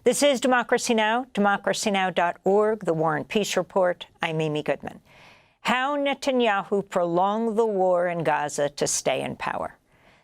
This is Democracy Now!, democracynow.org, The War and Peace Report. I'm Amy Goodman. How Netanyahu prolonged the war in Gaza to stay in power.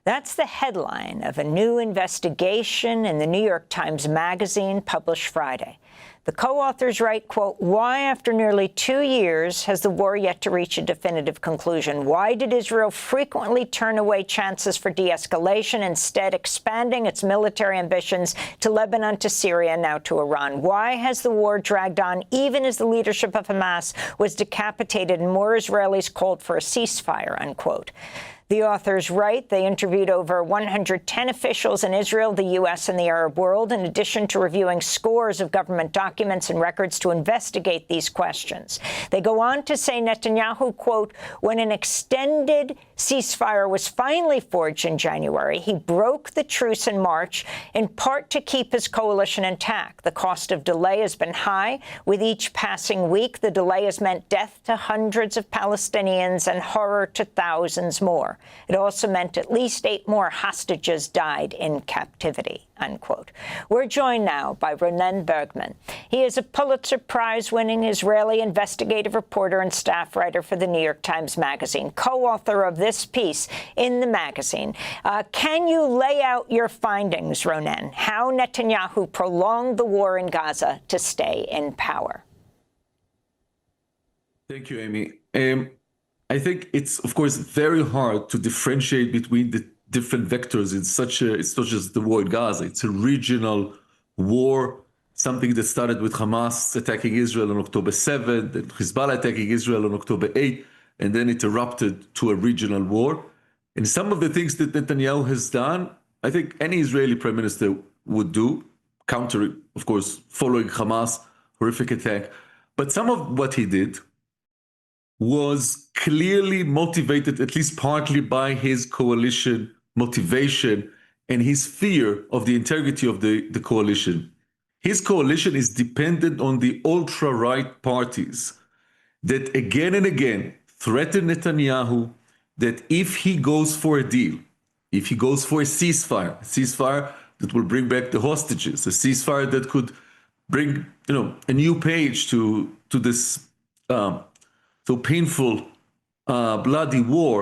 That's the headline of a new investigation in the New York Times Magazine published Friday. The co-authors write, quote, "Why, after nearly 2 years, has the war yet to reach a definitive conclusion? Why did Israel frequently turn away chances for de-escalation, instead expanding its military ambitions to Lebanon, to Syria, and now to Iran? Why has the war dragged on even as the leadership of Hamas was decapitated and more Israelis called for a ceasefire?" Unquote. The authors write they interviewed over 110 officials in Israel, the U.S., and the Arab world, in addition to reviewing scores of government documents and records to investigate these questions. They go on to say Netanyahu, quote, "When an extended ceasefire was finally forged in January, he broke the truce in March, in part to keep his coalition intact. The cost of delay has been high. With each passing week, the delay has meant death to hundreds of Palestinians and horror to thousands more. It also meant at least 8 more hostages died in captivity," unquote. We're joined now by Ronen Bergman. He is a Pulitzer Prize-winning Israeli investigative reporter and staff writer for the New York Times Magazine, co-author of this piece in the magazine. Can you lay out your findings, Ronen, how Netanyahu prolonged the war in Gaza to stay in power? Thank you, Amy. I think it's, of course, very hard to differentiate between the different vectors in it's not just the war in Gaza, it's a regional war, something that started with Hamas attacking Israel on October 7th, and Hezbollah attacking Israel on October 8th, and then it erupted to a regional war. And some of the things that Netanyahu has done, I think any Israeli prime minister would do, counter, of course, following Hamas' horrific attack. But some of what he did was clearly motivated, at least partly, by his coalition motivation and his fear of the integrity of the coalition. His coalition is dependent on the ultra-right parties that again and again threaten Netanyahu that if he goes for a deal, if he goes for a ceasefire that will bring back the hostages, a ceasefire that could bring, a new page to this so painful, bloody war,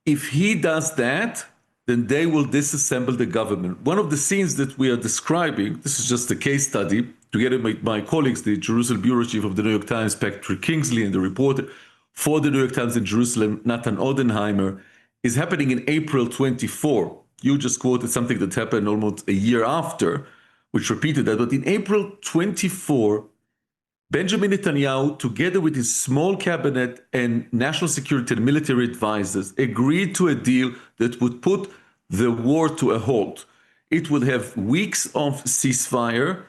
if he does that, then they will disassemble the government. One of the scenes that we are describing, this is just a case study, together with my colleagues, the Jerusalem bureau chief of the New York Times, Patrick Kingsley, and the reporter for the New York Times in Jerusalem, Nathan Odenheimer, is happening in April 24. You just quoted something that happened almost a year after, which repeated that. But in April 24, Benjamin Netanyahu, together with his small cabinet and national security and military advisors, agreed to a deal that would put the war to a halt. It would have weeks of ceasefire.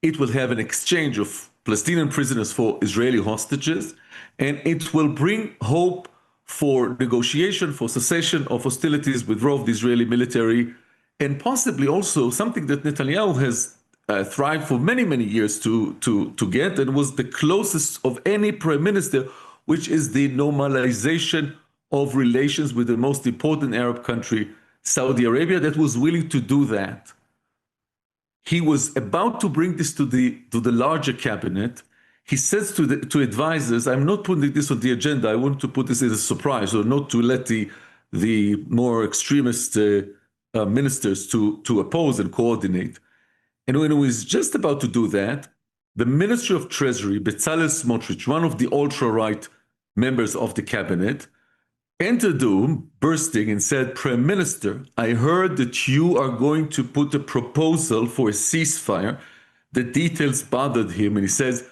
It will have an exchange of Palestinian prisoners for Israeli hostages, and it will bring hope for negotiation, for cessation of hostilities, withdrawal of the Israeli military, and possibly also something that Netanyahu has thrived for many, many years to get, and was the closest of any prime minister, which is the normalization of relations with the most important Arab country, Saudi Arabia, that was willing to do that. He was about to bring this to the larger cabinet. He says to advisors, "I'm not putting this on the agenda. I want to put this as a surprise, or not to let the more extremist ministers to oppose and coordinate." And when he was just about to do that, the Ministry of Treasury, Bezalel Smotrich, one of the ultra-right members of the cabinet, entered the room bursting and said, "Prime Minister, I heard that you are going to put a proposal for a ceasefire." The details bothered him, and he says,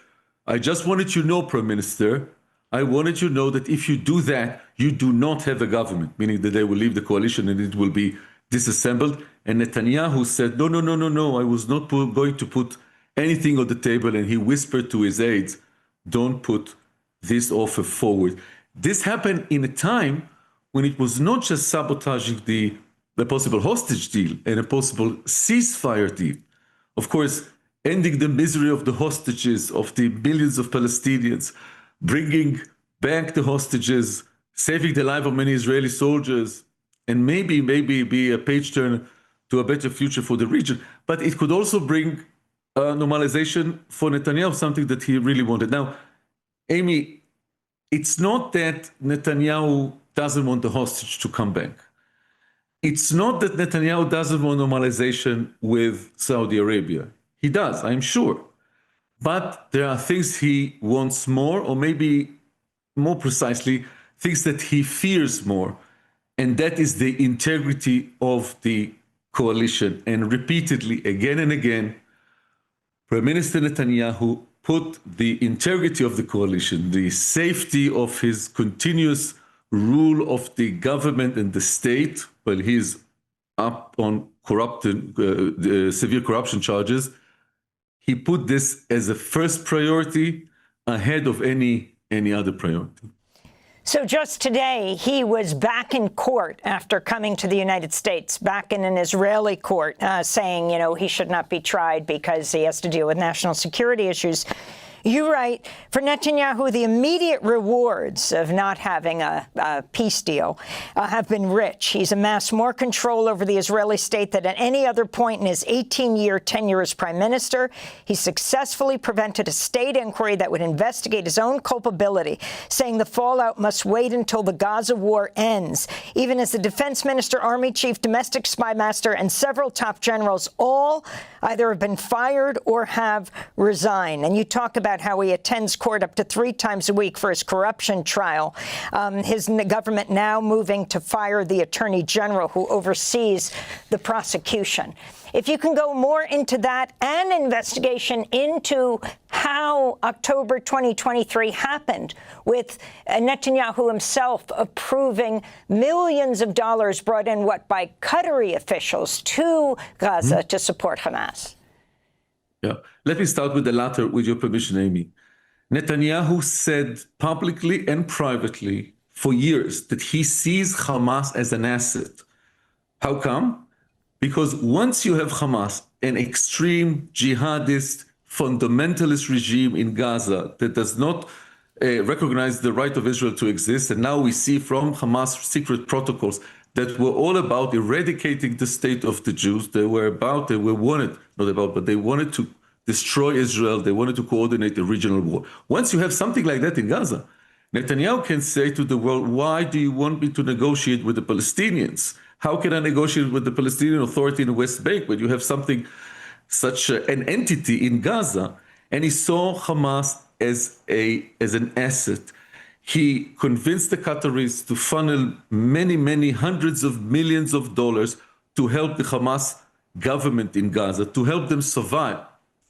"I just wanted you to know, Prime Minister, I wanted you to know that if you do that, you do not have a government," meaning that they will leave the coalition and it will be disassembled. And Netanyahu said, no, I was not going to put anything on the table. And he whispered to his aides, "Don't put this offer forward." This happened in a time when it was not just sabotaging the possible hostage deal and a possible ceasefire deal. Of course, ending the misery of the hostages, of the millions of Palestinians, bringing back the hostages, saving the life of many Israeli soldiers, and maybe be a page turner to a better future for the region. But it could also bring normalization for Netanyahu, something that he really wanted. Now, Amy, it's not that Netanyahu doesn't want the hostage to come back. It's not that Netanyahu doesn't want normalization with Saudi Arabia. He does, I'm sure. But there are things he wants more, or maybe more precisely, things that he fears more. And that is the integrity of the coalition. And repeatedly, again and again, Prime Minister Netanyahu put the integrity of the coalition, the safety of his continuous rule of the government and the state, while he's up on severe corruption charges, he put this as a first priority ahead of any other priority. So just today, he was back in court after coming to the United States, back in an Israeli court, saying, he should not be tried because he has to deal with national security issues. You write, for Netanyahu, the immediate rewards of not having a peace deal have been rich. He's amassed more control over the Israeli state than at any other point in his 18-year tenure as prime minister. He successfully prevented a state inquiry that would investigate his own culpability, saying the fallout must wait until the Gaza war ends. Even as the defense minister, army chief, domestic spy master, and several top generals all either have been fired or have resigned. And you talk about how he attends court up to 3 times a week for his corruption trial. His government now moving to fire the attorney general who oversees the prosecution. If you can go more into that and investigation into how October 2023 happened, with Netanyahu himself approving millions of dollars brought in, by Qatari officials to Gaza to support Hamas. Yeah. Let me start with the latter, with your permission, Amy. Netanyahu said publicly and privately for years that he sees Hamas as an asset. How come? Because once you have Hamas, an extreme jihadist, fundamentalist regime in Gaza that does not recognize the right of Israel to exist, and now we see from Hamas secret protocols that were all about eradicating the state of the Jews. They wanted to destroy Israel. They wanted to coordinate the regional war. Once you have something like that in Gaza, Netanyahu can say to the world, why do you want me to negotiate with the Palestinians? How can I negotiate with the Palestinian Authority in the West Bank when you have such an entity in Gaza? And he saw Hamas as an asset. He convinced the Qataris to funnel many hundreds of millions of dollars to help the Hamas government in Gaza, to help them survive.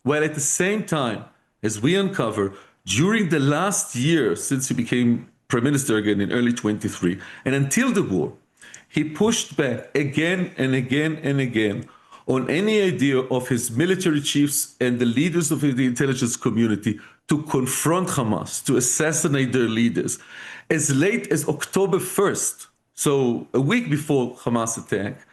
While at the same time, as we uncover, during the last year since he became prime minister again in early 23, and until the war, he pushed back again and again and again on any idea of his military chiefs and the leaders of the intelligence community to confront Hamas, to assassinate their leaders. As late as October 1st, so a week before Hamas attack,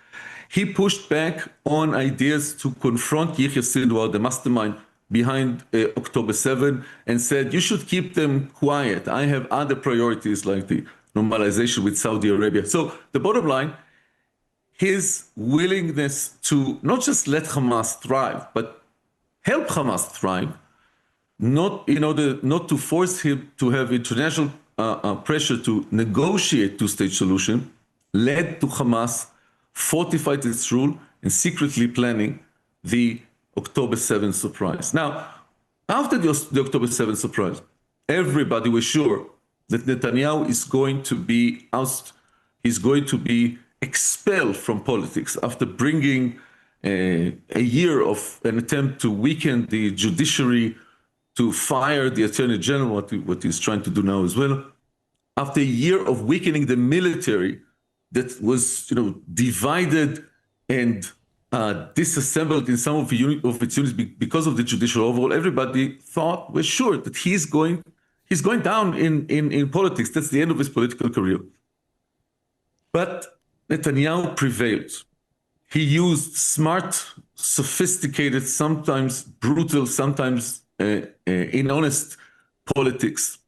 he pushed back on ideas to confront Yahya Sinwar, the mastermind behind October 7, and said, you should keep them quiet. I have other priorities like the normalization with Saudi Arabia. So the bottom line, his willingness to not just let Hamas thrive, but help Hamas thrive, not to force him to have international pressure to negotiate two-state solution, led to Hamas fortified its rule and secretly planning the October 7th surprise. Now, after the October 7th surprise, everybody was sure that Netanyahu is going to be expelled from politics after bringing a year of an attempt to weaken the judiciary, to fire the attorney general, what he's trying to do now as well. After a year of weakening the military that was, divided and disassembled in some of its units because of the judicial overhaul, everybody was sure that he's going down in politics. That's the end of his political career. But Netanyahu prevailed. He used smart, sophisticated, sometimes brutal, sometimes inhonest politics,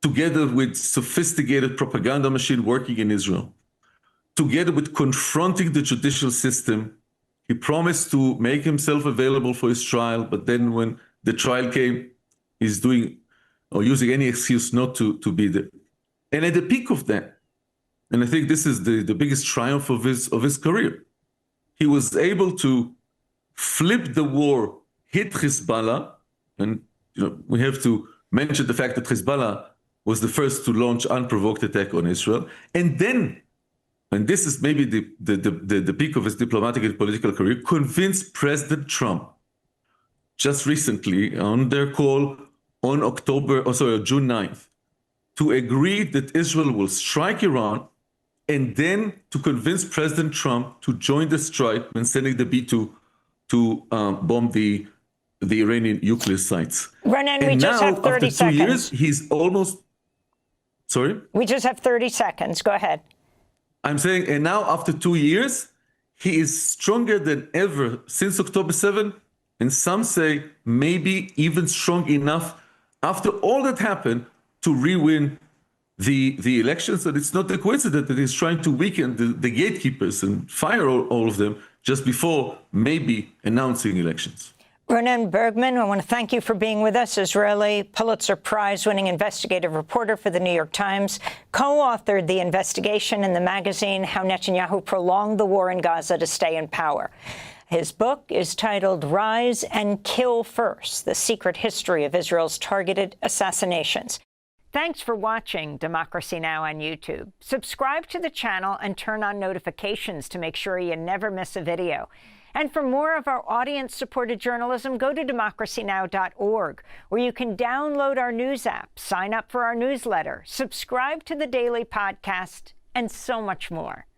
together with sophisticated propaganda machine working in Israel, together with confronting the judicial system He promised to make himself available for his trial, but then when the trial came, he's doing or using any excuse not to be there. And at the peak of that, and I think this is the biggest triumph of his career, he was able to flip the war, hit Hezbollah, and we have to mention the fact that Hezbollah was the first to launch unprovoked attack on Israel, and then, and this is maybe the peak of his diplomatic and political career, convinced President Trump just recently on their call on June 9th, to agree that Israel will strike Iran, and then to convince President Trump to join the strike when sending the B-2 to bomb the Iranian nuclear sites. Ronen, we just have 30 seconds. After 2 years, he's almost... Sorry? We just have 30 seconds. Go ahead. I'm saying, and now after 2 years, he is stronger than ever since October 7, and some say maybe even strong enough after all that happened to re-win the elections. And it's not a coincidence that he's trying to weaken the gatekeepers and fire all of them just before maybe announcing elections. Ronen Bergman, I want to thank you for being with us. Israeli Pulitzer Prize-winning investigative reporter for The New York Times, co-authored the investigation in the magazine How Netanyahu Prolonged the War in Gaza to Stay in Power. His book is titled Rise and Kill First: The Secret History of Israel's Targeted Assassinations. Thanks for watching Democracy Now! On YouTube. Subscribe to the channel and turn on notifications to make sure you never miss a video. And for more of our audience-supported journalism, go to democracynow.org, where you can download our news app, sign up for our newsletter, subscribe to the daily podcast, and so much more.